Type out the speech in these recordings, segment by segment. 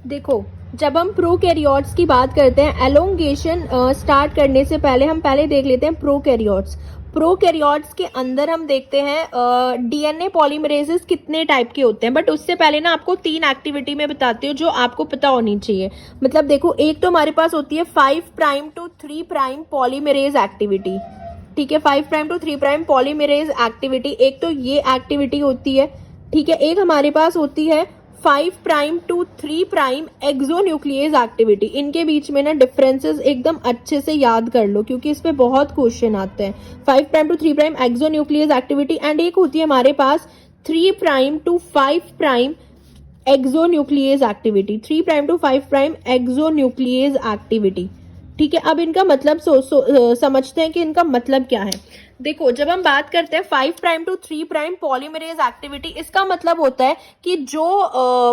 देखो, जब हम प्रोकैरियोट्स की बात करते हैं, एलोंगेशन स्टार्ट करने से पहले हम पहले देख लेते हैं प्रोकैरियोट्स। प्रोकैरियोट्स के अंदर हम देखते हैं डीएनए पॉलीमरेजेस कितने टाइप के होते हैं, बट उससे पहले ना आपको 3 एक्टिविटी में बताती हूँ जो आपको पता होनी चाहिए। मतलब देखो, एक तो हमारे पास होती है 5 prime to 3 prime polymerase activity. ठीक है, 5 prime to 3 prime polymerase activity, एक तो ये एक्टिविटी होती है। ठीक है, एक हमारे पास होती है 5 prime to 3 prime exonuclease activity. इनके बीच में ना डिफरेंसेस एकदम अच्छे से याद कर लो, क्योंकि इस पे बहुत क्वेश्चन आते हैं। 5 prime to 3 prime exonuclease activity, and एक होती है हमारे पास 3 prime to 5 prime exonuclease activity. 3 prime to 5 prime exonuclease activity. ठीक है, अब इनका मतलब समझते हैं कि इनका मतलब क्या है। देखो, जब हम बात करते हैं 5 prime to 3 prime polymerase activity, इसका मतलब होता है कि जो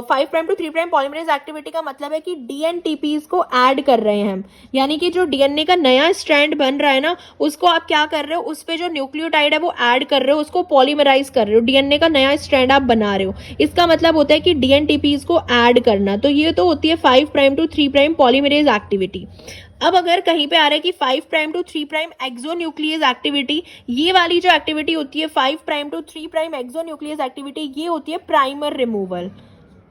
5 prime to 3 prime polymerase activity का मतलब है कि डीएनटीपीज को ऐड कर रहे हैं हम। यानी कि जो डीएनए का नया स्ट्रैंड बन रहा है ना, उसको आप क्या कर रहे हो, उस पे जो न्यूक्लियोटाइड है वो ऐड कर रहे हो, उसको पॉलीमराइज कर रहे हो, डीएनए का नया स्ट्रैंड आप बना रहे हो। इसका मतलब होता है कि डीएनटीपीज को ऐड करना। तो ये तो होती है 5 prime to 3 prime polymerase activity. अब अगर कहीं पे आ रहा है कि 5 prime to 3 prime exonuclease activity, ये वाली जो एक्टिविटी होती है 5 prime to 3 prime exonuclease activity, ये होती है प्राइमर रिमूवल।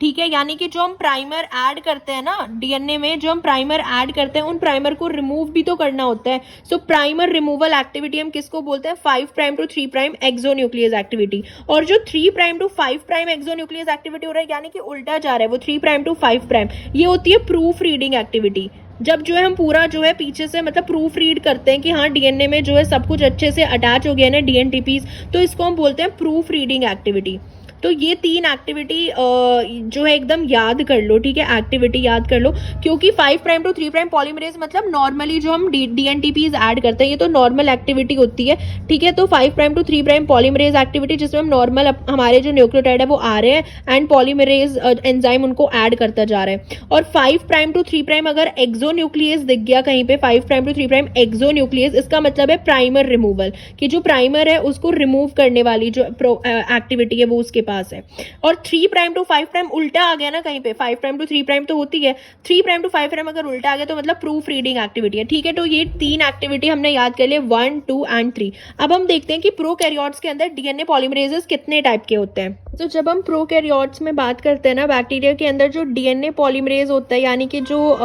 ठीक है, यानी कि जो हम प्राइमर ऐड करते हैं ना डीएनए में, जो हम प्राइमर ऐड करते हैं उन प्राइमर को रिमूव भी तो करना होता है। सो प्राइमर रिमूवल एक्टिविटी हम किसको बोलते हैं? 5 prime to 3 prime exonuclease activity. और जो 3 prime to 5 prime exonuclease activity हो रहा है, यानी कि उल्टा जा रहा है वो 3 प्राइम टू 5 प्राइम, ये होती है प्रूफ रीडिंग एक्टिविटी। जब जो है हम पूरा जो है पीछे से मतलब प्रूफ रीड करते हैं कि हाँ डीएनए में जो है सब कुछ अच्छे से अटैच हो गया ना डीएनटीपीज, तो इसको हम बोलते हैं प्रूफ रीडिंग एक्टिविटी। तो ये 3 एक्टिविटी जो है एकदम याद कर लो। ठीक है, एक्टिविटी याद कर लो, क्योंकि 5 प्राइम टू 3 प्राइम पॉलीमरेज मतलब नॉर्मली जो हम डीएनटीपीज ऐड करते हैं, ये तो नॉर्मल एक्टिविटी होती है। ठीक है, तो 5 prime to 3 prime polymerase activity जिसमें हम नॉर्मल हमारे जो न्यूक्लियोटाइड है वो आ रहे हैं एंड पॉलीमरेज एंजाइम उनको ऐड करता जा रहा है। और 5 प्राइम टू 3 प्राइम अगर एक्सोन्यूक्लियस दिख गया कहीं पे, 5 प्राइम टू 3 प्राइम एक्सोन्यूक्लियस, इसका मतलब है प्राइमर रिमूवल, कि जो प्राइमर है उसको रिमूव करने वाली जो एक्टिविटी है वो उसके पास है। और 3 प्राइम टू 5 प्राइम उल्टा आ गया ना कहीं पे, 5 प्राइम टू 3 प्राइम तो होती है, 3 प्राइम टू 5 प्राइम अगर उल्टा आ गया तो मतलब प्रूफ रीडिंग एक्टिविटी है। ठीक है, तो ये 3 एक्टिविटी हमने याद कर लिए, 1, 2 एंड 3। अब हम देखते हैं कि प्रोकैरियोट्स के अंदर डीएनए पॉलीमरेजेस कितने टाइप के होते हैं। तो जब हम प्रोकैरियोट्स में बात करते हैं ना, बैक्टीरिया के अंदर जो डीएनए पॉलीमरेज होता है, यानी कि जो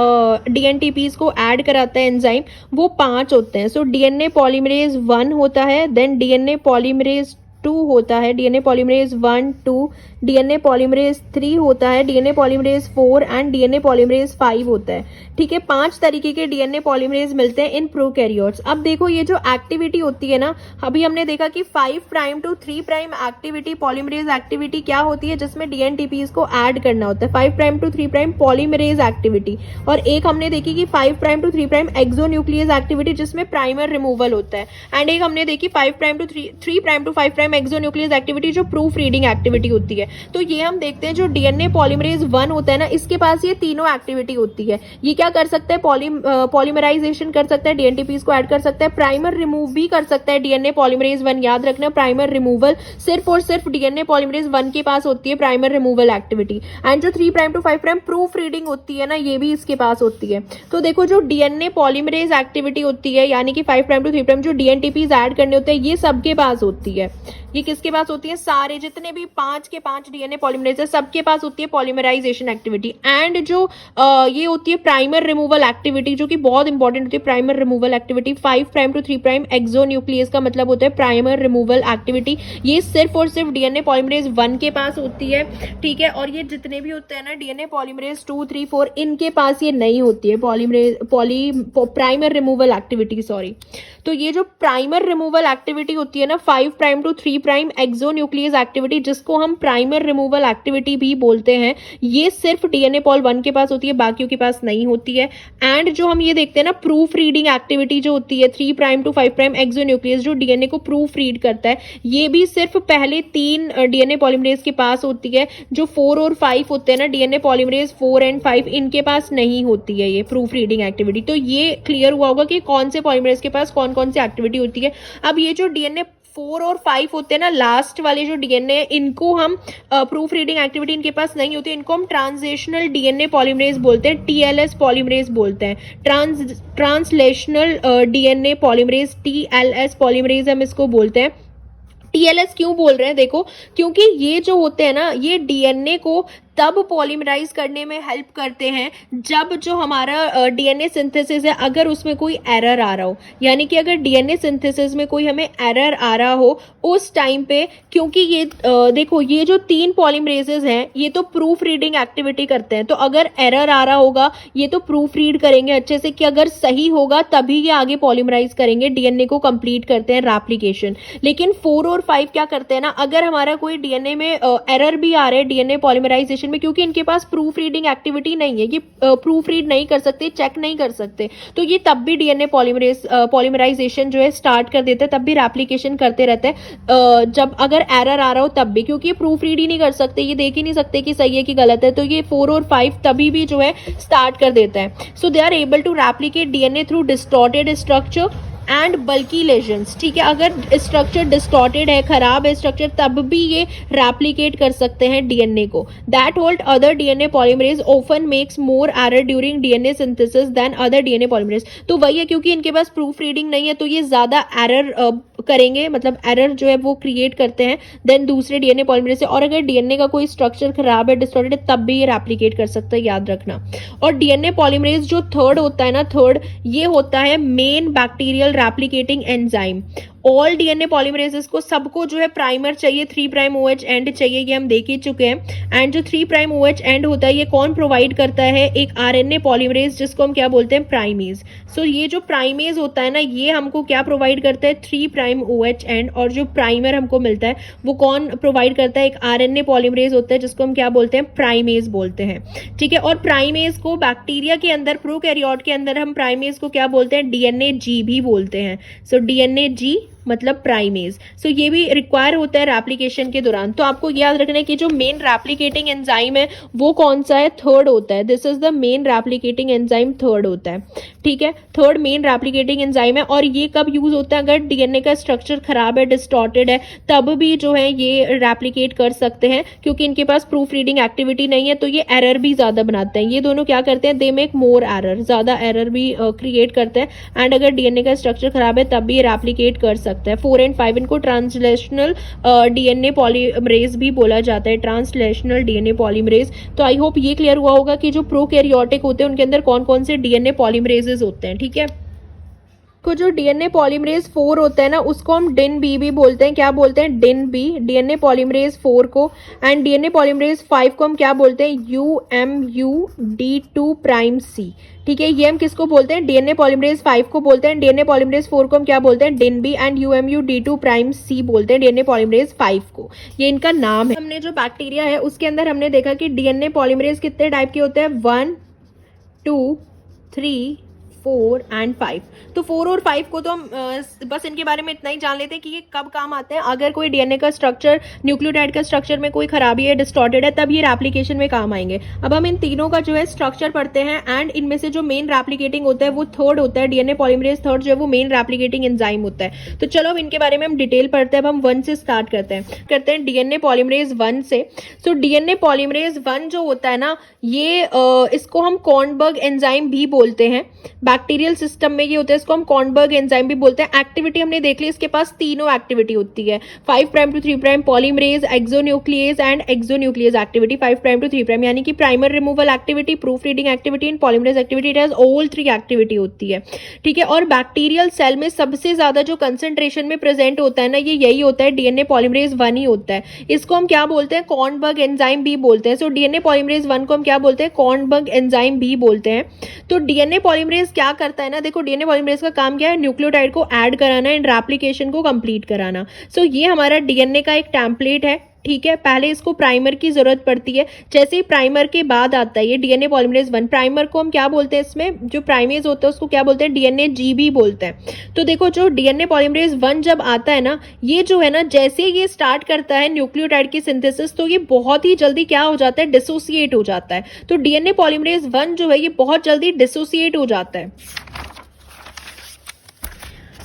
डीएनटीपीज को ऐड कराता है एंजाइम, वो 5 होते हैं। सो डीएनए पॉलीमरेज 1 होता है, देन डीएनए पॉलीमरेज 2 होता है, डीएनए पॉलीमरेज 1, 2, डीएनए पॉलीमरेज 3 होता है, DNA polymerase 4 and DNA polymerase 5 होता है। ठीक है, 5 तरीके के डीएनए पॉलीमरेज मिलते हैं इन प्रोकैरियोट्स। अब देखो, ये जो एक्टिविटी होती है ना, अभी हमने देखा कि 5 prime to 3 prime activity, polymerase activity क्या होती है, जिसमें डीएनटीपीज को ऐड करना होता है, 5 prime to 3 prime polymerase activity. और एक हमने देखी कि 5 prime to 3 prime exonuclease activity, जिसमें प्राइमर रिमूवल होता है। एंड एक हमने देखी 5 prime to 3 prime to 5 prime exonuclease activity, जो प्रूफ रीडिंग एक्टिविटी होती है। तो ये हम देखते हैं जो डीएनए पॉलीमरेज 1 होता है ना, इसके पास ये तीनों एक्टिविटी होती है। ये क्या कर सकता है? पॉलीमराइजेशन कर सकता है, डीएनटीपीज को ऐड कर सकता है, प्राइमर रिमूव भी कर सकता है। डीएनए पॉलीमरेज 1 याद रखना, प्राइमर रिमूवल सिर्फ और सिर्फ डीएनए पॉलीमरेज 1 के पास होती है, प्राइमर रिमूवल एक्टिविटी। एंड जो 3 prime to 5 prime proof reading होती है ना, ये भी इसके पास होती है। तो देखो, जो डीएनए पॉलीमरेज एक्टिविटी होती है, यानी कि 5 प्राइम टू 3 प्राइम जो डीएनटीपीज ऐड करने होते हैं, ये सबके पास होती है। ये किसके पास होती है? सारे जितने भी 5 के 5 डीएनए पॉलीमरेज है, सबके पास होती है पॉलीमराइजेशन एक्टिविटी। एंड जो ये होती है प्राइमर रिमूवल एक्टिविटी, जो कि बहुत इंपॉर्टेंट होती है, primer removal activity. 5 prime to 3 prime exonuclease का मतलब होता है प्राइमर रिमूवल एक्टिविटी। ये सिर्फ और सिर्फ डीएनए पॉलीमरेज 1 के पास होती है। ठीक है, और ये जितने भी होते हैं ना डीएनए पॉलीमरेज 2, 3, 4, इनके पास ये नहीं होती है प्राइमर रिमूवल एक्टिविटी, सॉरी। तो ये जो प्राइमर रिमूवल एक्टिविटी होती है ना, 5 prime to 3 prime exonuclease activity, जिसको हम प्राइमर रिमूवल एक्टिविटी भी बोलते हैं, ये सिर्फ डीएनए पॉल 1 के पास होती है, बाकियों के पास नहीं होती है। एंड जो हम ये देखते हैं ना प्रूफ रीडिंग एक्टिविटी जो होती है 3 प्राइम टू 5 प्राइम एक्सोन्यूक्लियस, जो डीएनए को प्रूफ रीड करता है, ये भी सिर्फ पहले 3 डीएनए पॉलीमरेज के पास होती है। जो 4 और 5 होते हैं ना, डीएनए पॉलीमरेज 4 एंड 5, इनके पास नहीं होती है ये प्रूफ रीडिंग एक्टिविटी। तो ये क्लियर हुआ होगा कि कौन से पॉलीमरेज के पास कौन कौन सी एक्टिविटी होती है। अब ये जो डीएनए 4 और 5 होते हैं ना, लास्ट वाले जो डीएनए, इनको हम प्रूफ रीडिंग एक्टिविटी इनके पास नहीं होती, इनको हम ट्रांसलेशनल डीएनए पॉलीमरेज बोलते हैं, टीएलएस पॉलीमरेज बोलते हैं, translational DNA polymerase, TLS polymerase हम इसको बोलते हैं। टीएलएस क्यों बोल रहे हैं, देखो, क्योंकि ये जो होते हैं ना, ये डीएनए को तब पॉलीमराइज करने में हेल्प करते हैं जब जो हमारा डीएनए सिंथेसिस है, अगर उसमें कोई एरर आ रहा हो, यानी कि अगर डीएनए सिंथेसिस में कोई हमें एरर आ रहा हो उस टाइम पे, क्योंकि ये देखो, ये जो 3 पॉलीमरेजेस हैं ये तो प्रूफ रीडिंग एक्टिविटी करते हैं, तो अगर एरर आ रहा होगा ये तो प्रूफ रीड करेंगे अच्छे से कि अगर सही होगा तभी ये आगे पॉलीमराइज करेंगे, डीएनए को कंप्लीट करते हैं रेप्लिकेशन। लेकिन 4 और 5 क्या करते हैं ना, अगर हमारा कोई डीएनए में एरर भी आ रहा है डीएनए पॉलीमराइजेशन में, क्योंकि इनके पास प्रूफ रीडिंग एक्टिविटी नहीं है, ये प्रूफ रीड नहीं कर सकते, चेक नहीं कर सकते, तो ये तब भी डीएनए पॉलीमराइजेशन जो है स्टार्ट कर देते हैं, तब भी रेप्लिकेशन करते रहते हैं जब अगर एरर आ रहा हो तब भी, क्योंकि ये प्रूफ रीड ही नहीं कर सकते, ये देख ही नहीं सकते कि सही है कि गलत है, तो ये 4 और 5 तभी भी जो है स्टार्ट कर देता है। So they are able to replicate DNA through distorted structure and bulky lesions. ठीक है, अगर स्ट्रक्चर डिस्टॉर्टेड है, खराब है स्ट्रक्चर, तब भी ये रेप्लिकेट कर सकते हैं डीएनए को। That hold other DNA polymerase often makes more error during DNA synthesis than other DNA polymerase. तो वही है, क्योंकि इनके पास प्रूफ रीडिंग नहीं है तो ये ज्यादा एरर करेंगे, मतलब एरर जो है वो क्रिएट करते हैं देन दूसरे डीएनए पॉलीमरेज से। और अगर डीएनए का कोई स्ट्रक्चर खराब है, डिस्टॉर्टेड है, तब भी ये रेप्लिकेट कर सकता है, याद रखना। और डीएनए पॉलीमरेज जो थर्ड होता है ना, थर्ड, ये होता है main bacterial replicating enzyme. All DNA polymerases को सबको जो है प्राइमर चाहिए, 3' OH एंड चाहिए, ये हम देख ही चुके हैं। एंड जो 3' OH एंड होता है ये कौन प्रोवाइड करता है, एक आरएनए पॉलीमरेज जिसको हम क्या बोलते हैं, प्राइमेज। सो ये जो प्राइमेज होता है ना, ये हमको क्या प्रोवाइड करता है, 3' OH एंड, और जो प्राइमर हमको मिलता है वो कौन प्रोवाइड करता है, एक आरएनए पॉलीमरेज होता है जिसको हम क्या बोलते हैं, प्राइमेज बोलते हैं। ठीक है, और प्राइमेज को बैक्टीरिया के अंदर, प्रोकैरियोट के अंदर हम प्राइमेज को क्या बोलते हैं, डीएनए जी भी बोलते हैं। सो डीएनए जी मतलब प्राइमेज। सो ये भी रिक्वायर होता है रेप्लिकेशन के दौरान। तो आपको याद रखना है कि जो मेन रेप्लिकेटिंग एंजाइम है वो कौन सा है, थर्ड होता है। This is the main replicating enzyme, third होता है। ठीक है, थर्ड मेन रेप्लिकेटिंग एंजाइम है। और ये कब यूज होता है, अगर डीएनए का स्ट्रक्चर खराब है, डिस्टॉर्टेड है, तब भी जो है ये रेप्लिकेट कर सकते हैं, क्योंकि इनके पास प्रूफ रीडिंग एक्टिविटी नहीं है, तो ये एरर भी ज्यादा बनाते हैं। ये दोनों क्या करते हैं, दे मेक मोर एरर, ज्यादा एरर भी क्रिएट करते हैं। एंड अगर डीएनए का स्ट्रक्चर खराब है तब भी रेप्लिकेट कर सकते हैं। 4 और 5 इनको ट्रांसलेशनल डीएनए पॉलीमरेज भी बोला जाता है, ट्रांसलेशनल डीएनए पॉलीमरेज। तो आई होप ये क्लियर हुआ होगा कि जो प्रोकैरियोटिक होते हैं उनके अंदर कौन कौन से डीएनए पॉलीमरेजेस होते हैं। ठीक है, को जो डीएनए पॉलीमरेज 4 होता है ना, उसको हम डिन बी भी बोलते हैं। क्या बोलते हैं, डिन बी, डीएनए पॉलीमरेज 4 को। एंड डीएनए पॉलीमरेज 5 को हम क्या बोलते हैं, UMUD2'C। ठीक है, ये हम किसको बोलते हैं, डीएनए पॉलीमरेज 5 को बोलते हैं। डीएनए पॉलीमरेज 4 को हम क्या बोलते हैं, डिन बी। एंड UMUD2'C बोलते हैं डीएनए पॉलीमरेज 5 को, ये इनका नाम है। हमने जो बैक्टीरिया है उसके अंदर हमने देखा कि डीएनए पॉलीमरेज कितने टाइप के होते हैं, 1, 2, 3, 4 एंड 5। तो 4 और 5 को तो हम बस इनके बारे में इतना ही जान लेते हैं कि ये कब काम आते हैं, अगर कोई डीएनए का स्ट्रक्चर, न्यूक्लियोटाइड का स्ट्रक्चर में कोई खराबी है, डिस्टॉर्टेड है, तब ये रेप्लिकेशन में काम आएंगे। अब हम इन तीनों का जो है स्ट्रक्चर पढ़ते हैं। एंड इनमें से जो मेन रेप्लिकेटिंग होता है वो थर्ड होता है, डीएनए पॉलीमरेज थर्ड जो है वो मेन रेप्लिकेटिंग एंजाइम होता है। तो चलो अब इनके बारे में हम डिटेल पढ़ते हैं। अब हम 1 से स्टार्ट करते हैं डीएनए पॉलीमरेज 1 से। सो डीएनए पॉलीमरेज 1 जो होता है ना, ये इसको हम कॉर्नबर्ग एंजाइम भी बोलते हैं। बैक्टीरियल सिस्टम में ये होता है, इसको हम कॉर्नबर्ग एंजाइम भी बोलते हैं। एक्टिविटी हमने देख ली, इसके पास तीनों एक्टिविटी होती है, 5' to 3' polymerase, exonuclease and exonuclease activity. 5' to 3' यानी कि primer removal activity, proof reading activity and polymerase activity. It has all 3 activity होती है। ठीक है, और बैक्टीरियल सेल में सबसे ज्यादा जो कंसेंट्रेशन में प्रेजेंट होता है ना, ये यही होता है, डीएनए पॉलीमरेज 1 ही होता है। इसको हम क्या बोलते हैं, कॉर्नबर्ग एंजाइम भी बोलते हैं। सो डीएनए पॉलीमरेज 1 को हम क्या बोलते हैं, कॉर्नबर्ग एंजाइम भी बोलते हैं। तो डीएनए पॉलीमरेज क्या करता है ना, देखो डीएनए पॉलीमरेज का काम क्या है, न्यूक्लियोटाइड को ऐड कराना एंड रेप्लिकेशन को कंप्लीट कराना। सो ये हमारा डीएनए का एक टेम्पलेट है। ठीक है, पहले इसको प्राइमर की जरूरत पड़ती है, जैसे ही प्राइमर के बाद आता है ये डीएनए पॉलीमरेज 1। प्राइमर को हम क्या बोलते हैं, इसमें जो प्राइमेज होता है उसको क्या बोलते हैं, डीएनए जी भी बोलते हैं। तो देखो जो डीएनए पॉलीमरेज 1 जब आता है ना, ये जो है ना, जैसे ये स्टार्ट करता है न्यूक्लियोटाइड की सिंथेसिस, तो ये बहुत ही जल्दी क्या हो जाता है, डिसोसिएट हो जाता है। तो डीएनए पॉलीमरेज 1 जो है ये बहुत जल्दी डिसोसिएट हो जाता है।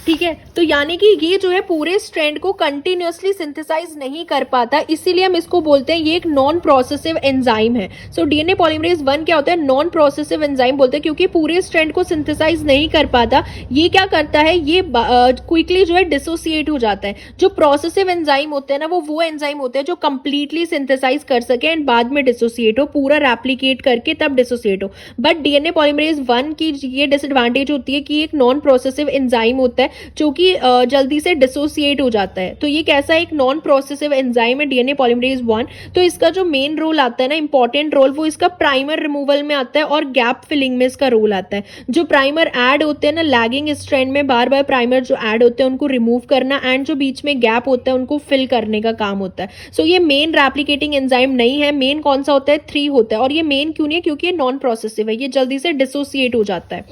ठीक है। तो यानी कि ये जो है पूरे स्ट्रैंड को कंटिन्यूअसली सिंथेसाइज नहीं कर पाता, इसीलिए हम इसको बोलते हैं ये एक नॉन प्रोसेसिव एंजाइम है। सो डीएनए पॉलीमरेज 1 क्या होता है, नॉन प्रोसेसिव एंजाइम बोलते हैं, क्योंकि पूरे स्ट्रैंड को सिंथेसाइज नहीं कर पाता। ये क्या करता है, ये क्विकली जो है डिसोसिएट हो जाता है। जो प्रोसेसिव एंजाइम होते हैं ना, वो एंजाइम होते हैं जो कंप्लीटली सिंथेसाइज कर सके एंड बाद में डिसोसिएट हो, पूरा रेप्लिकेट करके तब डिसोसिएट हो। बट डीएनए पॉलीमरेज 1 की ये डिसएडवांटेज होती है कि एक नॉन प्रोसेसिव एंजाइम होता है जो कि जल्दी से डिसोसिएट हो जाता है। तो ये कैसा एक नॉन प्रोसेसिव एंजाइम है डीएनए पॉलीमरेज 1। तो इसका जो मेन रोल आता है ना, इंपॉर्टेंट रोल, वो इसका प्राइमर रिमूवल में आता है और गैप फिलिंग में इसका रोल आता है। जो प्राइमर ऐड होते हैं ना लैगिंग स्ट्रैंड में, बार बार प्राइमर जो ऐड होते हैं उनको रिमूव करना एंड जो बीच में गैप होता है उनको फिल करने का काम होता है। सो ये मेन रेप्लिकेटिंग एंजाइम नहीं है। मेन कौन सा होता है, 3 होता है। और ये मेन क्यों नहीं है, क्योंकि ये नॉन प्रोसेसिव है, ये जल्दी से डिसोसिएट हो जाता है।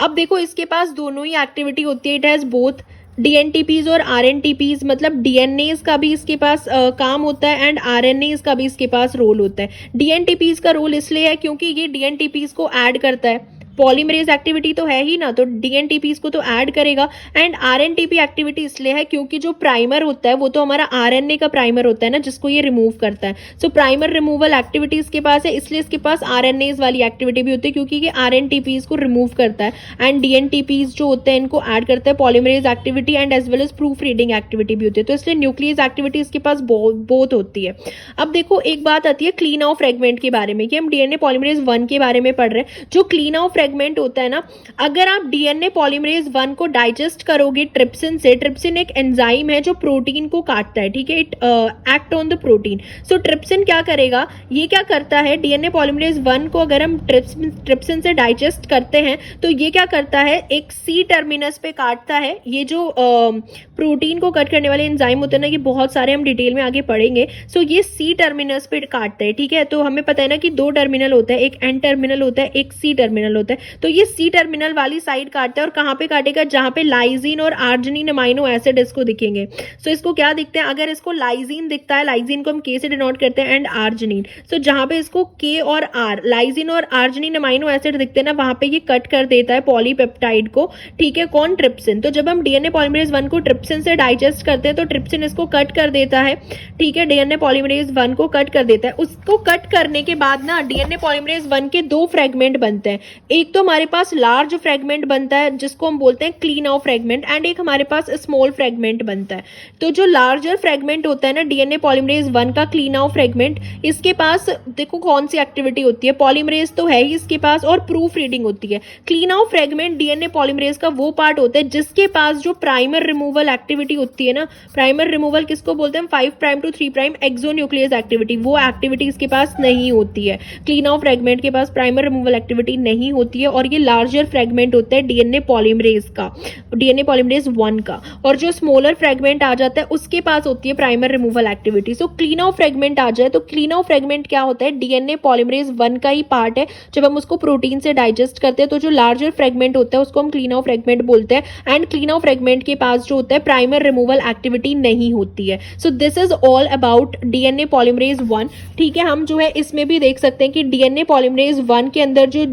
अब देखो इसके पास दोनों ही एक्टिविटी होती है। इट हैज बोथ डीएनटीपीज और आरएनटीपीज, मतलब डीएनएज का भी इसके पास काम होता है एंड आरएनएज का भी इसके पास रोल होता है। डीएनटीपीज का रोल इसलिए है क्योंकि ये डीएनटीपीज को ऐड करता है। पॉलीमरेज एक्टिविटी तो है ही ना, तो डीएनटीपीज को तो ऐड करेगा। एंड आरएनटीपी एक्टिविटी इसलिए है क्योंकि जो प्राइमर होता है वो तो हमारा आरएनए का प्राइमर होता है ना, जिसको ये रिमूव करता है। सो प्राइमर रिमूवल एक्टिविटी इसके पास है, इसलिए इसके पास आरएनएज वाली एक्टिविटी भी होती है, क्योंकि ये आरएनटीपीज को रिमूव करता है एंड डीएनटीपीज जो होते हैं इनको ऐड करता है। Polymerase activity and as well as proof reading activity भी होती है। तो इसलिए न्यूक्लियस एक्टिविटी इसके पास बहुत होती है। अब देखो एक बात आती है क्लीन आउट फ्रेगमेंट के बारे में, कि हम डीएनए पॉलीमरेज 1 के बारे में पढ़ रहे हैं। जो क्लीन आउट फ्रेगमेंट होता है ना, अगर आप डीएनए पॉलीमरेज 1 को डाइजेस्ट करोगे ट्रिप्सिन से, ट्रिप्सिन एक एंजाइम है जो प्रोटीन को काटता है, ठीक है, it act on the protein. So trypsin क्या करेगा, ये क्या करता है, डीएनए पॉलीमरेज 1 को अगर हम ट्रिप्सिन से डाइजेस्ट करते हैं तो ये क्या करता है, एक सी टर्मिनस पे काटता है। ये जो प्रोटीन को कट करने वाले एंजाइम होते हैं ना, ये बहुत सारे हम डिटेल में आगे पढ़ेंगे। सो ये सी टर्मिनस पे काटता है, ठीक है। तो हमें पता है ना कि 2 टर्मिनल होता है, एक एन टर्मिनल होता है, एक सी टर्मिनल होता है। तो ये सी टर्मिनल वाली साइड काटता है, और कहां पे काटेगा, जहां पे लाइजीन और आर्जिनिन अमाइनो एसिड इसको दिखेंगे। सो इसको क्या दिखते हैं, अगर इसको लाइजीन दिखता है, लाइजीन को हम के से डिनोट करते हैं, एंड आर्जिनिन। सो जहां पे इसको के और आर, लाइजीन और आर्जिनिन अमाइनो एसिड दिखते हैं ना, वहां पे ये कट कर देता है पॉलीपेप्टाइड को, ठीक है, कौन, ट्रिप्सिन। तो जब हम डीएनए पॉलीमरेज 1 को ट्रिप्सिन से डाइजेस्ट करते हैं तो ट्रिप्सिन इसको कट कर देता है, ठीक है, डीएनए पॉलीमरेज 1 को कट कर देता है। उसको कट करने के बाद ना डीएनए पॉलीमरेज 1 के 2 फ्रेगमेंट बनते हैं। एक तो हमारे पास लार्ज फ्रेगमेंट बनता है जिसको हम बोलते हैं क्लीन आउट फ्रेगमेंट, एंड एक हमारे पास स्मॉल फ्रेगमेंट बनता है। तो जो लार्जर फ्रेगमेंट होता है ना डीएनए पॉलीमरेज 1 का क्लीन आउट फ्रेगमेंट, इसके पास देखो कौन सी एक्टिविटी होती है, पॉलीमरेज तो है ही इसके पास, और प्रूफ रीडिंग होती है। Clean out fragment DNA polymerase का वो पार्ट होता है जिसके पास जो प्राइमर रिमूवल एक्टिविटी होती है ना, प्राइमर रिमूवल किसको बोलते हैं, 5 prime to 3 prime exonuclease activity, वो एक्टिविटी इसके पास नहीं होती है। क्लीन आउट फ्रेगमेंट के पास प्राइमर रिमूवल एक्टिविटी नहीं होती है, और ये लार्जर फ्रेगमेंट होता है डीएनए पॉलीमरेज का, डीएनए पॉलीमरेज 1 का। और जो स्मॉलर फ्रेगमेंट आ जाता है उसके पास होती है primer removal activity. So clean out fragment आ जाए तो क्लीन आउट फ्रेगमेंट क्या होता है, डीएनए पॉलीमरेज 1 का ही पार्ट है। जब हम उसको प्रोटीन से डाइजेस्ट करते हैं तो जो लार्जर फ्रेगमेंट होता है उसको हम क्लीन आउट फ्रेगमेंट बोलते हैं, एंड क्लीन आउट फ्रेगमेंट के पास जो होता है प्राइमर रिमूवल एक्टिविटी नहीं होती है। So this is all about DNA polymerase 1, ठीक है। हम जो है इसमें भी देख सकते हैं कि डीएनए पॉलीमरेज 1 के अंदर जो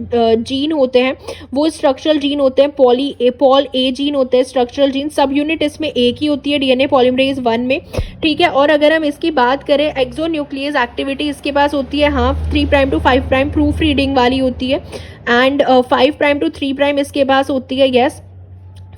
जीन होते हैं वो स्ट्रक्चरल जीन होते हैं, पॉल ए जीन होते हैं स्ट्रक्चरल जीन। सब यूनिट इसमें एक ही होती है डीएनए पॉलीमरेज 1 में, ठीक है। और अगर हम इसकी बात करें एक्सोन्यूक्लियस एक्टिविटी इसके पास होती है, हाँ, 3 prime to 5 prime proof reading वाली होती है, एंड 5 प्राइम टू 3 प्राइम इसके पास होती है, यस,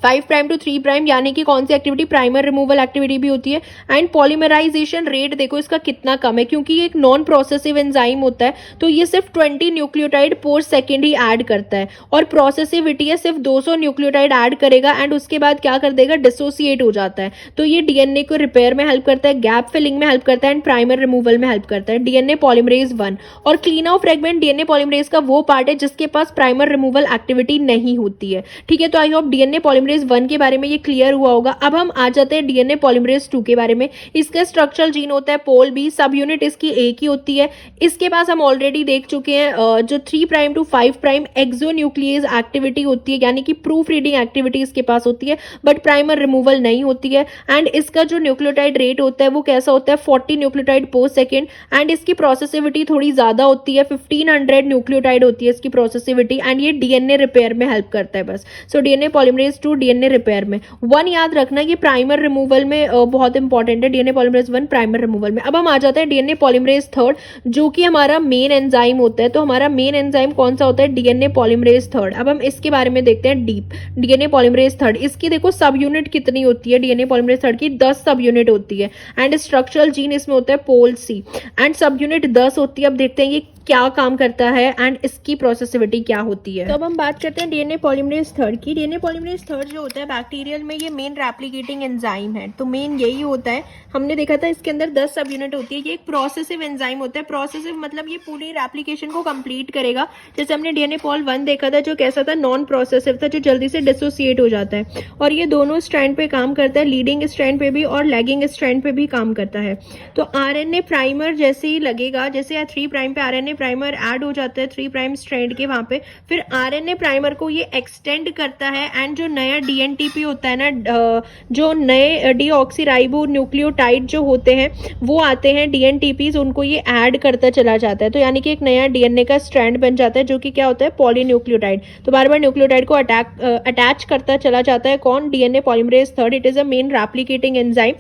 5 प्राइम टू 3 प्राइम, यानी कि कौन सी एक्टिविटी, प्राइमर रिमूवल एक्टिविटी भी होती है। एंड पॉलीमराइजेशन रेट देखो इसका कितना कम है, क्योंकि ये एक नॉन प्रोसेसिव एंजाइम होता है, तो ये सिर्फ 20 न्यूक्लियोटाइड पर सेकेंड ही ऐड करता है, और प्रोसेसिविटी है सिर्फ 200 न्यूक्लियोटाइड ऐड करेगा, एंड उसके बाद क्या कर देगा, डिसोसिएट हो जाता है। तो ये डीएनए को रिपेयर में हेल्प करता है, गैप फिलिंग में हेल्प करता है, एंड प्राइमर रिमूवल में हेल्प करता है, डीएनए पॉलीमरेज 1। और clean out fragment DNA polymerase का वो पार्ट है जिसके पास प्राइमर रिमूवल एक्टिविटी नहीं होती है, ठीक है। तो आई होप डीएनए पॉलीमरेज 1 के बारे में ये क्लियर हुआ होगा। अब हम आ जाते हैं डीएनए पॉलीमरेज 2 के बारे में। इसका स्ट्रक्चरल जीन होता है पोल बी, सब यूनिट इसकी एक ही होती है। इसके पास हम ऑलरेडी देख चुके हैं जो 3 prime to 5 prime exonuclease activity होती है, यानी कि प्रूफ रीडिंग एक्टिविटी इसके पास होती है, बट प्राइमर रिमूवल नहीं होती है। एंड इसका जो न्यूक्लियोटाइड रेट होता है वो कैसा होता है, 40 न्यूक्लियोटाइड पर सेकेंड, एंड इसकी प्रोसेसिविटी थोड़ी ज्यादा होती है, 1500 न्यूक्लियोटाइड होती है इसकी प्रोसेसिविटी, एंड ये डीएनए रिपेयर में हेल्प करता है बस। So DNA polymerase 2 DNA repair में। 1 याद रखना, ये प्राइमर रिमूवल में बहुत इंपॉर्टेंट है, डीएनए पॉलीमरेज 1 प्राइमर रिमूवल में। अब हम आ जाते हैं डीएनए पॉलीमरेज 3 जो कि हमारा मेन एंजाइम होता है। तो हमारा मेन एंजाइम कौन सा होता है? DNA polymerase 3। अब हम इसके बारे में देखते हैं डीप। डीएनए पॉलीमरेज 3 इसकी देखो सब यूनिट कितनी होती है? डीएनए पॉलीमरेज 3 की 10 सब यूनिट होती है एंड स्ट्रक्चरल जीन इसमें होता है पोल सी एंड सब यूनिट 10 होती है। अब देखते हैं ये क्या काम करता है एंड इसकी प्रोसेसिविटी क्या होती है। तो अब हम बात करते हैं डीएनए पॉलीमरेज 3 की। डीएनए पॉलीमरेज 3 जो होता है बैक्टीरियल में ये मेन रेप्लिकेटिंग एंजाइम है। तो मेन यही होता है, हमने देखा था इसके अंदर 10 सब यूनिट होती है। ये एक प्रोसेसिव एंजाइम होता है। प्रोसेसिव मतलब ये पूरी रेप्लिकेशन को कंप्लीट करेगा। जैसे हमने डीएनए पॉल 1 देखा था जो कैसा था, नॉन प्रोसेसिव था, जो जल्दी से डिसोसिएट हो जाता है। और ये दोनों स्ट्रैंड पे काम करता है, लीडिंग स्ट्रैंड पे भी और लैगिंग स्ट्रैंड पे भी काम करता है। तो आरएनए प्राइमर जैसे ही लगेगा, जैसे 3 प्राइम पे आरएनए प्राइमर ऐड हो जाता है 3 प्राइम स्ट्रैंड के वहां पे, फिर आरएनए प्राइमर को ये एक्सटेंड करता है एंड जो नया डीएनटीपी होता है ना, जो नए डीऑक्सीराइबो न्यूक्लियोटाइड जो होते हैं वो आते हैं डीएनटीपीज, उनको ये ऐड करता चला जाता है। तो यानी कि एक नया डीएनए का स्ट्रैंड बन जाता है जो कि क्या होता है? पॉलीन्यूक्लियोटाइड। तो बार बार न्यूक्लियोटाइड को अटैच करता चला जाता है कौन? DNA polymerase 3। It is a main replicating enzyme.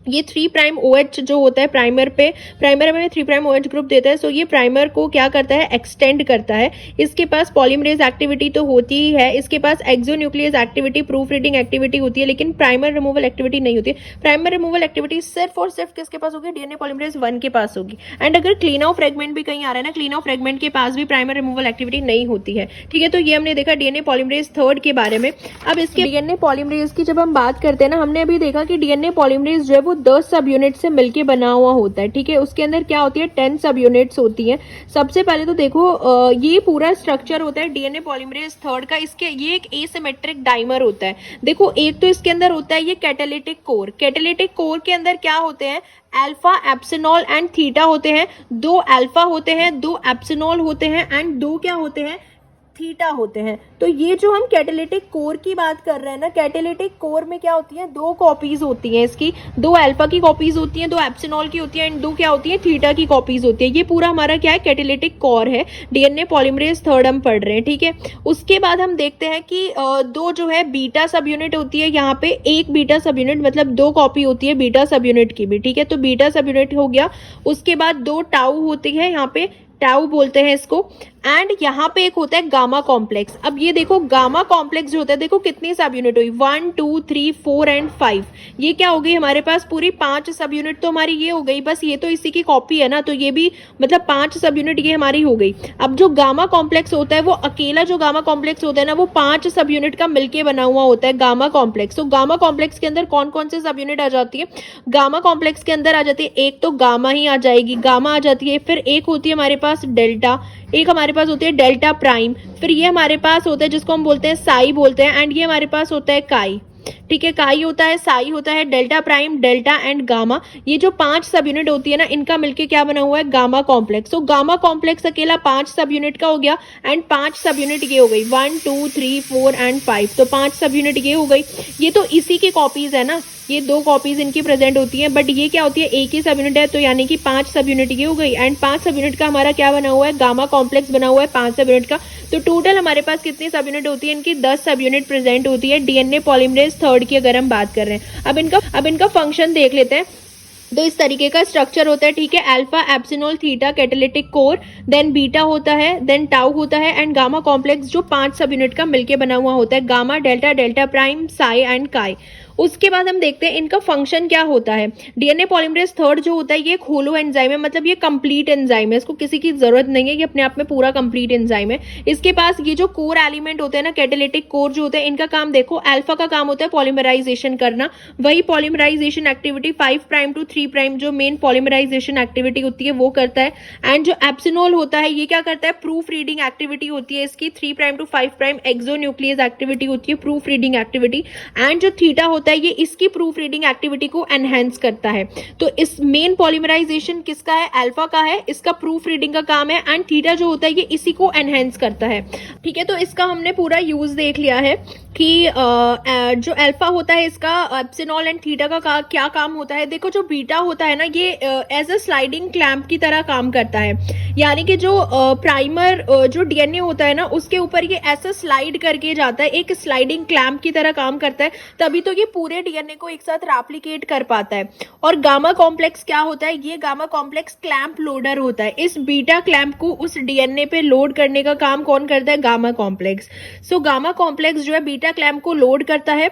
ये 3 प्राइम OH जो होता है प्राइमर पे, प्राइमर में 3 प्राइम OH ग्रुप देता है। सो ये प्राइमर को क्या करता है? एक्सटेंड करता है। इसके पास पॉलीमरेज एक्टिविटी तो होती ही है, इसके पास exonuclease activity, proof reading activity होती है, लेकिन प्राइमर रिमूवल एक्टिविटी नहीं होती है। प्राइमर रिमूवल एक्टिविटी सिर्फ और सिर्फ किसके पास होगी? डीएनए पॉलीमरेज 1 के पास होगी। एंड अगर क्लीन आउट फ्रेगमेंट भी कहीं आ रहा है ना, क्लीन आउट फ्रेगमेंट के पास भी प्राइमर रिमूवल एक्टिविटी नहीं होती है। ठीक है, तो ये हमने देखा डीएनए पॉलीमरेज 3 के बारे में। अब इसके डीएनए पॉलीमरेज की जब हम बात करते हैं ना, हमने अभी देखा कि डीएनए पॉलीमरेज जो है वो 10 सब यूनिट से मिलके बना हुआ होता है। ठीक है, उसके अंदर क्या होती है? 10 सब यूनिट्स होती हैं। सबसे पहले तो देखो ये पूरा स्ट्रक्चर होता है डीएनए पॉलीमरेज 3 का। इसके ये एक एसिमेट्रिक डाइमर होता है। देखो एक तो इसके अंदर होता है ये कैटालिटिक कोर। कैटालिटिक कोर के अंदर क्या होते हैं? अल्फा, एप्सिनॉल एंड थीटा होते हैं। 2 अल्फा होते हैं, 2 एप्सिनॉल होते हैं एंड 2 क्या होते हैं? थीटा होते हैं। तो ये जो हम कैटालिटिक कोर की बात कर रहे हैं ना, कैटालिटिक कोर में क्या होती है? 2 कॉपीज होती हैं इसकी, 2 अल्फा की कॉपीज होती हैं, 2 एप्सिनॉल की होती है एंड 2 क्या होती है? थीटा की कॉपीज होती है। ये पूरा हमारा क्या है? कैटालिटिक कोर है। डीएनए पॉलीमरेज 3 हम पढ़ रहे हैं। ठीक है, उसके बाद हम देखते हैं कि 2 जो है बीटा सब यूनिट होती है। यहाँ पे एक बीटा सब यूनिट मतलब 2 कॉपी होती है बीटा सब यूनिट की भी। ठीक है, तो बीटा सब यूनिट हो गया। उसके बाद 2 टाउ होती है, यहाँ पे टाउ बोलते हैं इसको। एंड यहाँ पे एक होता है गामा कॉम्प्लेक्स। अब ये देखो गामा कॉम्प्लेक्स जो होता है, देखो कितनी सब यूनिट हुई? 1 2 3 4 एंड 5। ये क्या हो गई हमारे पास? पूरी 5 सब यूनिट तो हमारी ये हो गई। बस ये तो इसी की कॉपी है ना, तो ये भी मतलब 5 सब यूनिट ये हमारी हो गई। अब जो गामा कॉम्प्लेक्स होता है वो अकेला जो गामा कॉम्प्लेक्स होता है ना, वो 5 सब यूनिट का मिलके बना हुआ होता है गामा कॉम्प्लेक्स। तो गामा कॉम्प्लेक्स के अंदर कौन कौन से सब यूनिट आ जाती है? गामा कॉम्प्लेक्स के अंदर आ जाती है, एक तो गामा ही आ जाएगी, गामा आ जाती है। फिर एक होती है हमारे पास डेल्टा, एक हमारे पास होती है डेल्टा प्राइम। फिर ये हमारे पास होता है जिसको हम बोलते हैं साई बोलते हैं एंड ये हमारे पास होता है काई। ठीक है, काई होता है, साई होता है, delta prime, delta and gamma. ये जो 5 सब यूनिट होती है ना, इनका मिलके क्या बना हुआ है? Gamma complex. तो गामा कॉम्प्लेक्स अकेला 5 सब यूनिट का हो गया एंड 5 सब यूनिट ये हो गई 1 2 3 4 एंड 5। तो 5 सब यूनिट ये हो गई। ये तो इसी की कॉपीज है ना, ये 2 कॉपीज इनकी प्रेजेंट होती हैं, बट ये क्या होती है? एक ही सब यूनिट है। तो यानी कि 5 सब यूनिट ये हो गई एंड 5 सब यूनिट का हमारा क्या बना हुआ है? गामा कॉम्प्लेक्स बना हुआ है 5 सब यूनिट का। तो टोटल हमारे पास कितनी सब यूनिट होती है? इनकी 10 सब यूनिट प्रेजेंट होती है डीएनए पॉलीमरेज 3 की अगर हम बात कर रहे हैं। अब इनका फंक्शन देख लेते हैं। तो इस तरीके का स्ट्रक्चर होता है। ठीक है, alpha, epsilon, theta, catalytic core, then beta होता है, देन टाउ होता है एंड गामा कॉम्प्लेक्स जो 5 सब यूनिट का मिलके बना हुआ होता है। Gamma, delta, delta prime, Sai and काई। उसके बाद हम देखते हैं इनका फंक्शन क्या होता है। डीएनए पॉलीमरेज 3 जो होता है ये एक होलो एंजाइम है, मतलब ये कंप्लीट एंजाइम है, इसको किसी की जरूरत नहीं है, ये अपने आप में पूरा कंप्लीट एंजाइम है। इसके पास ये जो कोर एलिमेंट होते हैं ना, कैटालिटिक कोर जो होते हैं, इनका काम देखो, अल्फा का काम होता है पॉलीमराइजेशन करना। वही polymerization activity 5 prime to 3 prime जो मेन पॉलीमराइजेशन एक्टिविटी होती है वो करता है। एंड जो एप्सिनॉल होता है ये क्या करता है? प्रूफ रीडिंग एक्टिविटी होती है इसकी। 3 prime to 5 prime exonuclease activity होती है, प्रूफ रीडिंग एक्टिविटी। एंड जो थीटा होता होता है ये इसकी प्रूफ रीडिंग एक्टिविटी को एनहेंस करता है। तो इस मेन पॉलीमराइजेशन किसका है, अल्फा का है, इसका प्रूफ रीडिंग का काम है, एंड थीटा जो होता है ये इसी को एनहेंस करता है। ठीक है, तो इसका हमने पूरा यूज देख लिया है कि जो अल्फा होता है इसका एप्सिलॉन एंड थीटा का क्या काम होता है। देखो जो बीटा होता है ना ये एज अ स्लाइडिंग क्लैंप की तरह काम करता है, यानी कि जो प्राइमर जो डीएनए होता है ना उसके ऊपर ये ऐसा स्लाइड करके जाता है, एक स्लाइडिंग क्लैंप की तरह काम करता है, तभी तो ये पूरे डीएनए को एक साथ रेप्लिकेट कर पाता है। और गामा कॉम्प्लेक्स क्या होता है, ये गामा कॉम्प्लेक्स क्लैंप लोडर होता है। इस बीटा क्लैंप को उस डीएनए पे लोड करने का काम कौन करता है, gamma complex. So gamma complex जो है बीटा क्लैंप को लोड करता है,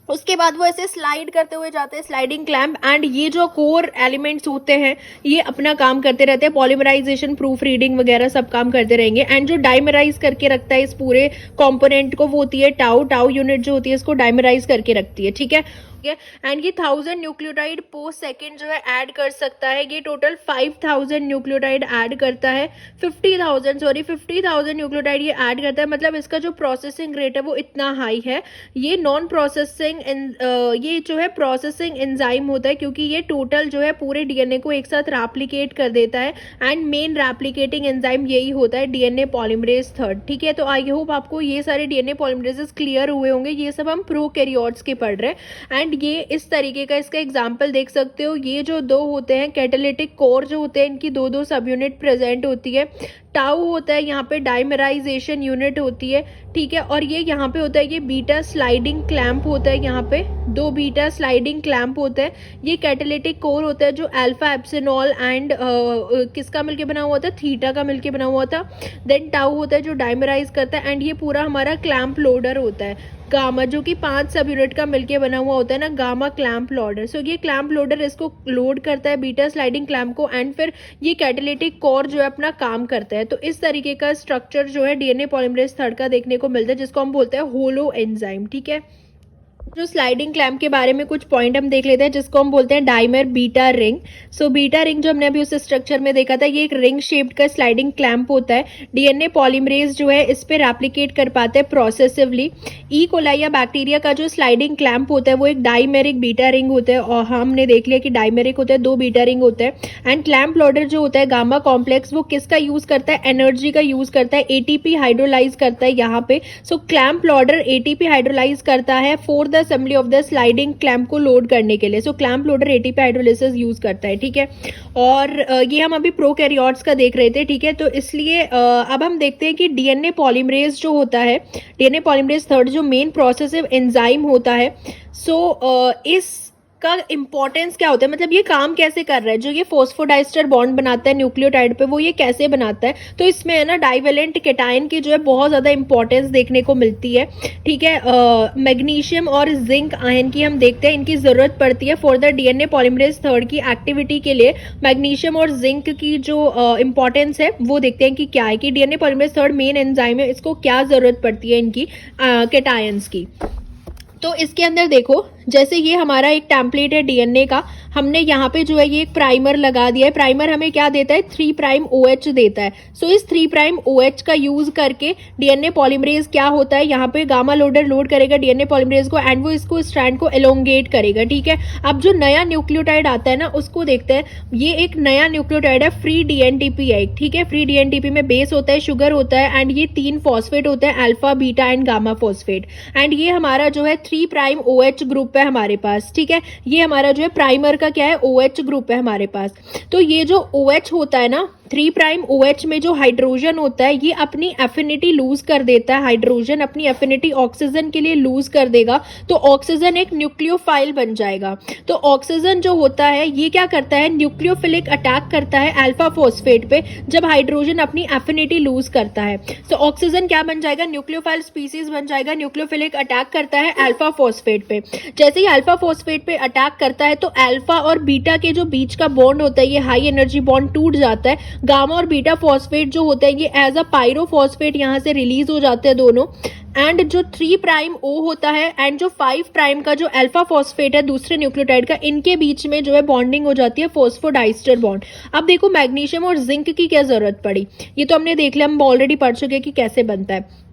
उसके बाद वो ऐसे स्लाइड करते हुए जाते हैं, स्लाइडिंग क्लैंप, एंड ये जो कोर एलिमेंट्स होते हैं ये अपना काम करते रहते हैं, पॉलीमराइजेशन, प्रूफ रीडिंग वगैरह सब काम करते रहेंगे। एंड जो डाइमराइज करके रखता है इस पूरे कंपोनेंट को वो होती है टाउ। टाउ यूनिट जो होती है इसको डाइमराइज करके रखती है। ठीक है, एंड ये 1000 न्यूक्लियोटाइड पर सेकेंड जो है ऐड कर सकता है। ये टोटल 5000 न्यूक्लियोटाइड ऐड करता है, 50,000 न्यूक्लियोटाइड ये ऐड करता है। मतलब इसका जो प्रोसेसिंग रेट है वो इतना हाई है। ये नॉन प्रोसेसिंग ये जो है प्रोसेसिंग एंजाइम होता है, क्योंकि ये टोटल जो है पूरे डीएनए को एक साथ रेप्लिकेट कर देता है, एंड मेन रेप्लिकेटिंग एंजाइम यही होता है डीएनए पॉलीमरेज 3। ठीक है, तो आई होप आपको ये सारे डीएनए पॉलीमरेजेस क्लियर हुए होंगे। ये सब हम प्रोकैरियोट्स के पढ़ रहे हैं, एंड ये इस तरीके का इसका एग्जाम्पल देख सकते हो। ये जो दो होते हैं कैटालिटिक कोर जो होते हैं इनकी दो सब यूनिट प्रेजेंट होती है। टाउ होता है यहाँ पे डाइमराइजेशन यूनिट होती है। ठीक है, और ये यहाँ पे होता है ये बीटा स्लाइडिंग क्लैंप होता है, यहाँ पे 2 बीटा स्लाइडिंग क्लैंप होता है। ये कैटालिटिक कोर होता है जो अल्फा एप्सिलॉन एंड किसका मिलके बना हुआ था, थीटा का मिलके बना हुआ था। देन टाउ होता है जो डाइमराइज करता है, एंड ये पूरा हमारा क्लैंप लोडर होता है गामा, जो कि 5 सब यूनिट का मिलके बना हुआ होता है ना, गामा क्लैंप लोडर। सो ये क्लैंप लोडर इसको लोड करता है बीटा स्लाइडिंग क्लैंप को, एंड फिर ये कैटालिटिक कोर जो है अपना काम करता है। तो इस तरीके का स्ट्रक्चर जो है डीएनए पॉलीमरेज 3 का देखने को मिलता है, जिसको हम बोलते हैं होलो एंजाइम। ठीक है, जो स्लाइडिंग क्लैंप के बारे में कुछ पॉइंट हम देख लेते हैं, जिसको हम बोलते हैं dimer beta ring. So beta ring जो हमने अभी उस स्ट्रक्चर में देखा था, ये एक रिंग शेप्ड का स्लाइडिंग क्लैंप होता है। डीएनए पॉलीमरेज जो है इस पे रेप्लिकेट कर पाते हैं प्रोसेसिवली। ई कोलाई या बैक्टीरिया का जो स्लाइडिंग क्लैंप होता है वो एक डाइमेरिक बीटा रिंग होता है, और हमने देख लिया कि डाइमेरिक होता है, 2 बीटा रिंग होता है। एंड क्लैंप लोडर जो होता है गामा कॉम्प्लेक्स, वो किसका यूज करता है, एनर्जी का यूज करता है, एटीपी हाइड्रोलाइज करता है यहाँ पे। So clamp loader ATP hydrolyse करता है for the assembly of the sliding clamp को लोड करने के लिए। So clamp loader ATP hydrolysis use करता है। ठीक है, और ये हम अभी प्रोकैरियोट्स का देख रहे थे। ठीक है, तो इसलिए अब हम देखते हैं कि डीएनए पॉलीमरेज जो होता है, डीएनए पॉलीमरेज 3 जो मेन प्रोसेसिव एंजाइम होता है, सो इस का इंपॉर्टेंस क्या होता है, मतलब ये काम कैसे कर रहा है। जो ये फोस्फोडाइस्टर बॉन्ड बनाता है न्यूक्लियोटाइड पे, वो ये कैसे बनाता है, तो इसमें है ना डाइवेलेंट केटायन की जो है बहुत ज़्यादा इंपॉर्टेंस देखने को मिलती है। ठीक है, मैग्नीशियम और जिंक आयन की हम देखते हैं इनकी ज़रूरत पड़ती है फॉर द डीएनए पॉलीमरेज 3 की एक्टिविटी के लिए। मैग्नीशियम और जिंक की जो इंपॉर्टेंस है वो देखते हैं कि क्या है, कि डीएनए पॉलीमरेज 3 मेन एंजाइम है, इसको क्या ज़रूरत पड़ती है इनकी केटायंस की। तो इसके अंदर देखो, जैसे ये हमारा एक टेम्पलेट है डीएनए का, हमने यहाँ पे जो है ये एक प्राइमर लगा दिया है। प्राइमर हमें क्या देता है, 3' OH देता है। सो इस 3' OH का यूज करके डीएनए पॉलीमरेज क्या होता है, यहाँ पे गामा लोडर लोड करेगा डीएनए पॉलीमरेज को, एंड वो इसको स्ट्रैंड को एलोंगेट करेगा। ठीक है, अब जो नया न्यूक्लियोटाइड आता है ना उसको देखते हैं। ये एक नया न्यूक्लियोटाइड है, फ्री डीएनटीपी है। ठीक है, फ्री डीएनटीपी में बेस होता है, शुगर होता है, एंड ये 3 फॉस्फेट होते हैं, alpha, beta and gamma phosphate. And ये हमारा जो है 3' OH ग्रुप है हमारे पास। ठीक है, ये हमारा जो है प्राइमर का क्या है, OH ग्रुप है हमारे पास। तो ये जो OH होता है ना, 3' OH में जो हाइड्रोजन होता है ये अपनी एफिनिटी लूज कर देता है। हाइड्रोजन अपनी एफिनिटी ऑक्सीजन के लिए लूज कर देगा, तो ऑक्सीजन एक न्यूक्लियोफाइल बन जाएगा। तो ऑक्सीजन जो होता है ये क्या करता है, न्यूक्लियोफिलिक अटैक करता है अल्फा फॉस्फेट पे, जब हाइड्रोजन अपनी एफिनिटी लूज करता है। तो ऑक्सीजन क्या बन जाएगा, न्यूक्लियोफाइल स्पीसीज बन जाएगा, न्यूक्लियोफिलिक अटैक करता है अल्फा फॉस्फेट पे। जैसे ही अल्फा फॉस्फेट पे अटैक करता है तो अल्फा और बीटा के जो बीच का बॉन्ड होता है ये हाई एनर्जी बॉन्ड टूट जाता है। गामा और बीटा फॉस्फेट जो होते हैं ये एज अ पायरोफॉस्फेट यहाँ से रिलीज हो जाते हैं दोनों। एंड जो 3' O होता है एंड जो 5' का जो अल्फा फॉस्फेट है दूसरे न्यूक्लियोटाइड का, इनके बीच में जो है बॉन्डिंग हो जाती है फोस्फोडाइस्टर बॉन्ड। अब देखो मैग्नीशियम और जिंक की क्या जरूरत पड़ी, ये तो हमने देख लिया, हम ऑलरेडी पढ़ चुके हैं कि कैसे बनता है।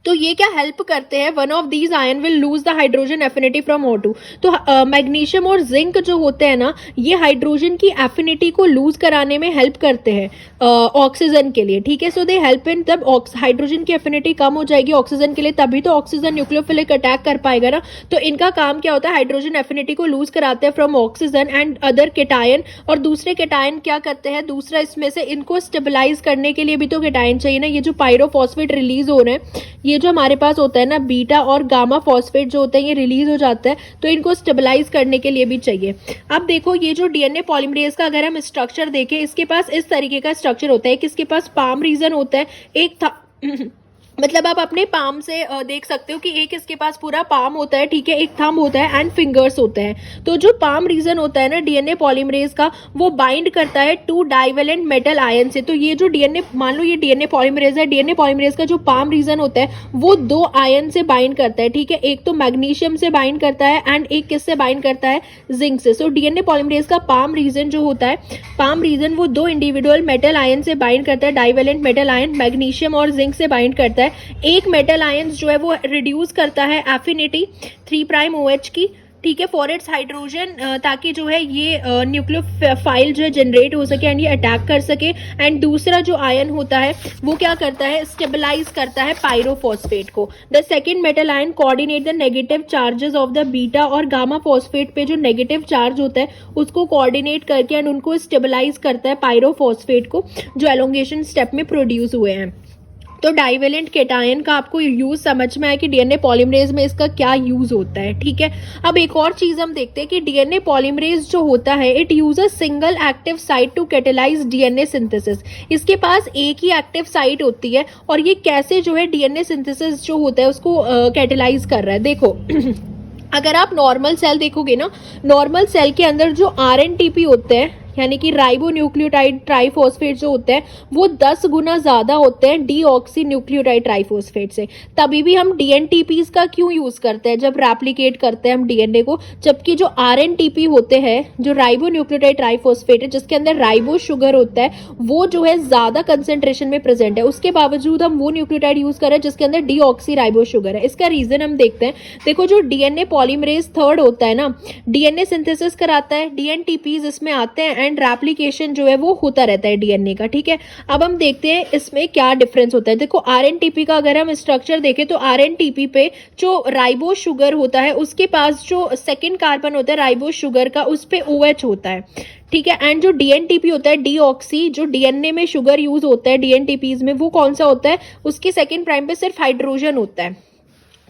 तो ये क्या हेल्प करते हैं, one of these ion will lose the hydrogen affinity from O2। तो मैग्नीशियम और जिंक जो होते हैं ना, ये हाइड्रोजन की एफिनिटी को लूज कराने में हेल्प करते हैं ऑक्सीजन के लिए, ठीक है। सो दे हेल्प इन, तब हाइड्रोजन की एफिनिटी कम हो जाएगी ऑक्सीजन के लिए, तभी तो ऑक्सीजन न्यूक्लियोफिलिक अटैक कर पाएगा ना। तो इनका काम क्या होता है, हाइड्रोजन एफिनिटी को लूज कराते हैं from oxygen and other cation, और दूसरे केटायन क्या करते हैं, दूसरा इसमें से इनको स्टेबलाइज करने के लिए भी तो केटायन चाहिए ना। ये जो पायरोफॉस्फेट रिलीज हो रहे हैं, ये जो हमारे पास होता है ना बीटा और गामा फॉस्फेट जो होते हैं, ये रिलीज हो जाता है, तो इनको स्टेबलाइज करने के लिए भी चाहिए। अब देखो ये जो डीएनए पॉलीमरेज का अगर हम स्ट्रक्चर देखें, इसके पास इस तरीके का स्ट्रक्चर होता है कि इसके पास पाम रीजन होता है, एक था मतलब आप अपने पाम से देख सकते हो कि एक इसके पास पूरा पाम होता है, ठीक है, एक थंब होता है एंड फिंगर्स होते हैं। तो जो पाम रीजन होता है ना डीएनए पॉलीमरेज का, वो बाइंड करता है 2 डाइवेलेंट मेटल आयन से। तो ये जो डीएनए, मान लो ये डीएनए पॉलीमरेज है, डीएनए पॉलीमरेज का जो पाम रीजन होता है वो 2 आयन से बाइंड करता है, ठीक है। एक तो मैग्नीशियम से बाइंड करता है एंड एक किससे बाइंड करता है, जिंक से। सो डीएनए पॉलीमरेज का पाम रीजन जो होता है, पाम रीजन वो 2 इंडिविजुअल मेटल आयन से बाइंड करता है, डाइवेलेंट मेटल आयन, मैग्नीशियम और जिंक से बाइंड करता है। एक मेटल आयंस जो है वो रिड्यूस करता है एफिनिटी 3' OH की, ठीक है, फॉर इट्स हाइड्रोजन, ताकि जो है ये न्यूक्लियोफाइल जो है जनरेट हो सके एंड ये अटैक कर सके। एंड दूसरा जो आयन होता है वो क्या करता है, स्टेबलाइज करता है पायरोफॉस्फेट को। The second metal ion coordinate the negative charges of the beta और गामा फॉस्फेट पे जो नेगेटिव चार्ज होता है उसको कोऑर्डिनेट करके एंड उनको स्टेबलाइज करता है पायरोफॉस्फेट को, जो एलोंगेशन स्टेप में प्रोड्यूस हुए हैं। तो डाइवेलेंट केटायन का आपको यूज समझ में आया कि डीएनए पॉलीमरेज में इसका क्या यूज होता है, ठीक है। अब एक और चीज हम देखते हैं कि डीएनए पॉलीमरेज जो होता है, it uses single active site to catalyse DNA synthesis. इसके पास एक ही एक्टिव साइट होती है और ये कैसे जो है डीएनए सिंथेसिस जो होता है उसको कैटेलाइज कर रहा है। देखो अगर आप नॉर्मल सेल देखोगे ना, नॉर्मल सेल के अंदर जो आरएनटीपी होते हैं, यानी कि राइबो न्यूक्लियोटाइड ट्राइफॉस्फेट जो होते हैं, वो 10 गुना ज्यादा होते हैं डीऑक्सी न्यूक्लियोटाइड ट्राइफॉस्फेट से। तभी भी हम डीएनटीपीज का क्यों यूज करते हैं जब रेप्लिकेट करते हैं हम डीएनए को, जबकि जो आरएनटीपी होते हैं, जो राइबो न्यूक्लियोटाइड ट्राइफॉस्फेट है, जिसके अंदर राइबो शुगर होता है, वो जो है ज्यादा कंसेंट्रेशन में प्रेजेंट है, उसके बावजूद हम वो न्यूक्लियोटाइड यूज कर रहे हैं जिसके अंदर डीऑक्सी राइबो शुगर है। इसका रीजन हम देखते हैं। देखो जो डीएनए पॉलीमरेज 3 होता है ना, डीएनए सिंथेसिस कराता है, डीएनटीपीज इसमें आते हैं एंड रेप्लिकेशन जो है वो होता रहता है डीएनए का, ठीक है। अब हम देखते हैं इसमें क्या डिफरेंस होता है। देखो आरएनटीपी का अगर हम स्ट्रक्चर देखें तो आरएनटीपी पे जो राइबो शुगर होता है उसके पास जो सेकंड कार्बन होता है राइबो शुगर का, उस पे OH होता है, ठीक है। एंड जो डीएनटीपी होता है डीऑक्सी, जो डीएनए में शुगर यूज होता है डीएनटीपीज में, वो कौन सा होता है, उसके सेकंड प्राइम पे सिर्फ हाइड्रोजन होता है।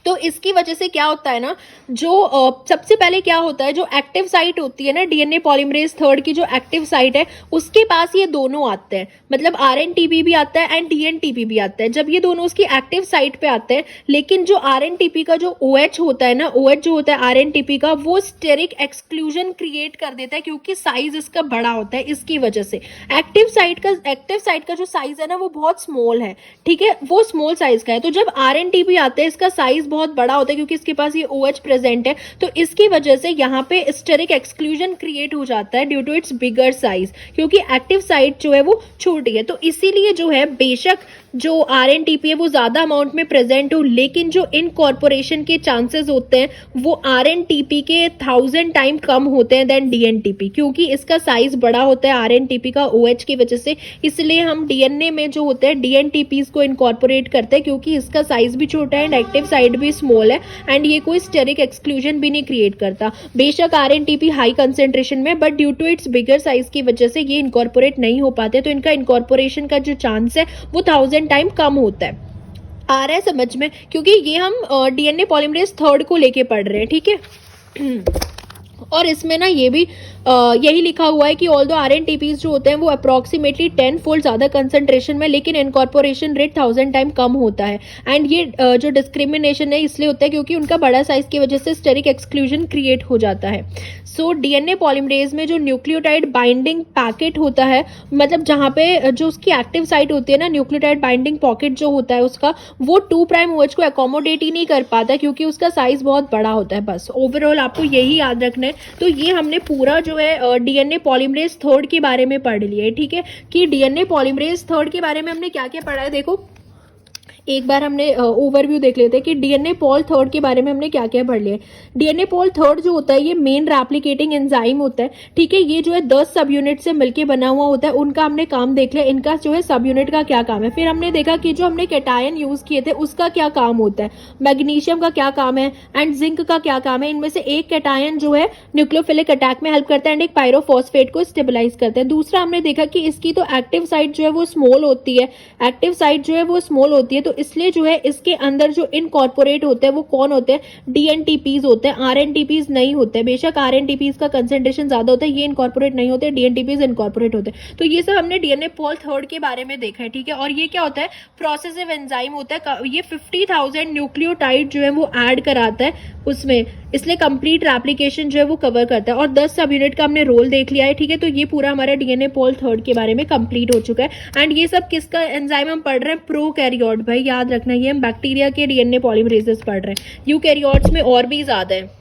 तो इसकी वजह से क्या होता है ना, जो सबसे पहले क्या होता है, जो एक्टिव साइट होती है ना डीएनए पॉलीमरेज 3 की जो एक्टिव साइट है, उसके पास ये दोनों आते हैं, मतलब आरएनटीपी भी आता है एंड डीएनटीपी भी आता है। जब ये दोनों उसकी एक्टिव साइट पे आते हैं, लेकिन जो आरएनटीपी का जो OH होता है ना, OH जो होता है आरएनटीपी का, वो स्टेरिक एक्सक्लूजन क्रिएट कर देता है क्योंकि साइज इसका बड़ा होता है। इसकी वजह से एक्टिव साइट का जो साइज है ना वो बहुत स्मॉल है, ठीक है, वो स्मॉल साइज का है। तो जब आरएनटीपी आते हैं इसका साइज बहुत बड़ा होता है क्योंकि इसके पास ये OH प्रेजेंट है, तो इसकी वजह से यहाँ पे स्टेरिक एक्सक्लूजन क्रिएट हो जाता है due to its bigger size, क्योंकि एक्टिव साइट जो है वो छोटी है। तो इसीलिए जो है बेशक जो आरएनटीपी है वो ज्यादा अमाउंट में प्रेजेंट हो, लेकिन जो इनकॉर्पोरेशन के चांसेस होते हैं वो आरएनटीपी के 1000 टाइम कम होते हैं देन डीएनटीपी, क्योंकि इसका साइज बड़ा होता है आरएनटीपी का OH की वजह से। इसलिए हम डीएनए में जो होते हैं डीएनटीपीज को इनकॉर्पोरेट करते हैं क्योंकि इसका साइज भी छोटा है एंड एक्टिव साइट भी स्मॉल है एंड ये कोई स्टेरिक एक्सक्लूजन भी नहीं क्रिएट करता। बेशक आरएनटीपी हाई कंसेंट्रेशन में, but due to its bigger size की वजह से ये इनकॉर्पोरेट नहीं हो पाते, तो इनका इनकॉर्पोरेशन का जो चांस है वो 1000 टाइम कम होता है। आ रहा है समझ में, क्योंकि ये हम डीएनए पॉलीमरेज 3 को लेके पढ़ रहे हैं, ठीक है। और इसमें ना ये भी यही लिखा हुआ है कि ऑल्दो आरएनटीपीज जो होते हैं वो अप्रॉक्सीमेटली 10 फोल्ड ज्यादा कंसंट्रेशन में, लेकिन इनकॉर्पोरेशन रेट 1000 टाइम कम होता है। एंड ये जो डिस्क्रिमिनेशन है इसलिए होता है क्योंकि उनका बड़ा साइज की वजह से स्टेरिक एक्सक्लूजन क्रिएट हो जाता है। सो डीएनए पॉलीमरेज में जो न्यूक्लियोटाइड बाइंडिंग पैकेट होता है, मतलब जहाँ पे जो उसकी एक्टिव साइट होती है ना, न्यूक्लियोटाइड बाइंडिंग पॉकेट जो होता है उसका, वो 2' OH को अकोमोडेट ही नहीं कर पाता क्योंकि उसका साइज बहुत बड़ा होता है। बस ओवरऑल आपको यही याद रखना है। तो ये हमने पूरा जो है डीएनए पॉलीमरेज 3 के बारे में पढ़ लिया है, ठीक है, कि डीएनए पॉलीमरेज 3 के बारे में हमने क्या क्या पढ़ा है। देखो एक बार हमने ओवरव्यू देख लेते हैं कि डीएनए पॉल थर्ड के बारे में हमने क्या क्या पढ़ लिया। डीएनए पॉल थर्ड जो होता है ये मेन रेप्लिकेटिंग एंजाइम होता है, ठीक है। ये जो है 10 सब यूनिट से मिलकर बना हुआ होता है, उनका हमने काम देख लिया, इनका जो है सब यूनिट का क्या काम है। फिर हमने देखा कि जो हमने कैटायन यूज किए थे उसका क्या काम होता है, मैग्नीशियम का क्या काम है एंड जिंक का क्या काम है। इनमें से एक कैटायन जो है न्यूक्लियोफिलिक अटैक में हेल्प करता है एंड एक पायरोफॉस्फेट को स्टेबलाइज करता है। दूसरा हमने देखा कि इसकी तो एक्टिव साइट जो है वो स्मॉल होती है, एक्टिव साइट जो है वो स्मॉल होती है, तो इसलिए जो है इसके अंदर जो इनकॉर्पोरेट होते हैं वो कौन होते हैं, डीएनटीपीज होते हैं, आरएनटीपीज नहीं होते। बेशक आरएनटीपीज का कंसेंट्रेशन ज्यादा होता है, ये इनकॉर्पोरेट नहीं होते, डीएनटीपीज इनकॉर्पोरेट होते हैं। तो ये सब हमने डीएनए पॉल थर्ड के बारे में देखा है, ठीक है। और ये क्या होता है, प्रोसेसिव एंजाइम होता है, ये 50,000 न्यूक्लियोटाइड जो है वो ऐड कराता है उसमें, इसलिए कंप्लीट रेप्लिकेशन जो है वो कवर करता है। और 10 सब यूनिट का हमने रोल देख लिया है, ठीक है। तो ये पूरा हमारा डीएनए पॉल थर्ड के बारे में कंप्लीट हो चुका है। एंड ये सब किसका एंजाइम हम पढ़ रहे हैं, प्रोकैरियोट। भाई याद रखना, ये हम बैक्टीरिया के डीएनए पॉलीमरेजेस पढ़ रहे हैं, यूकैरियोट्स में और भी ज्यादा है।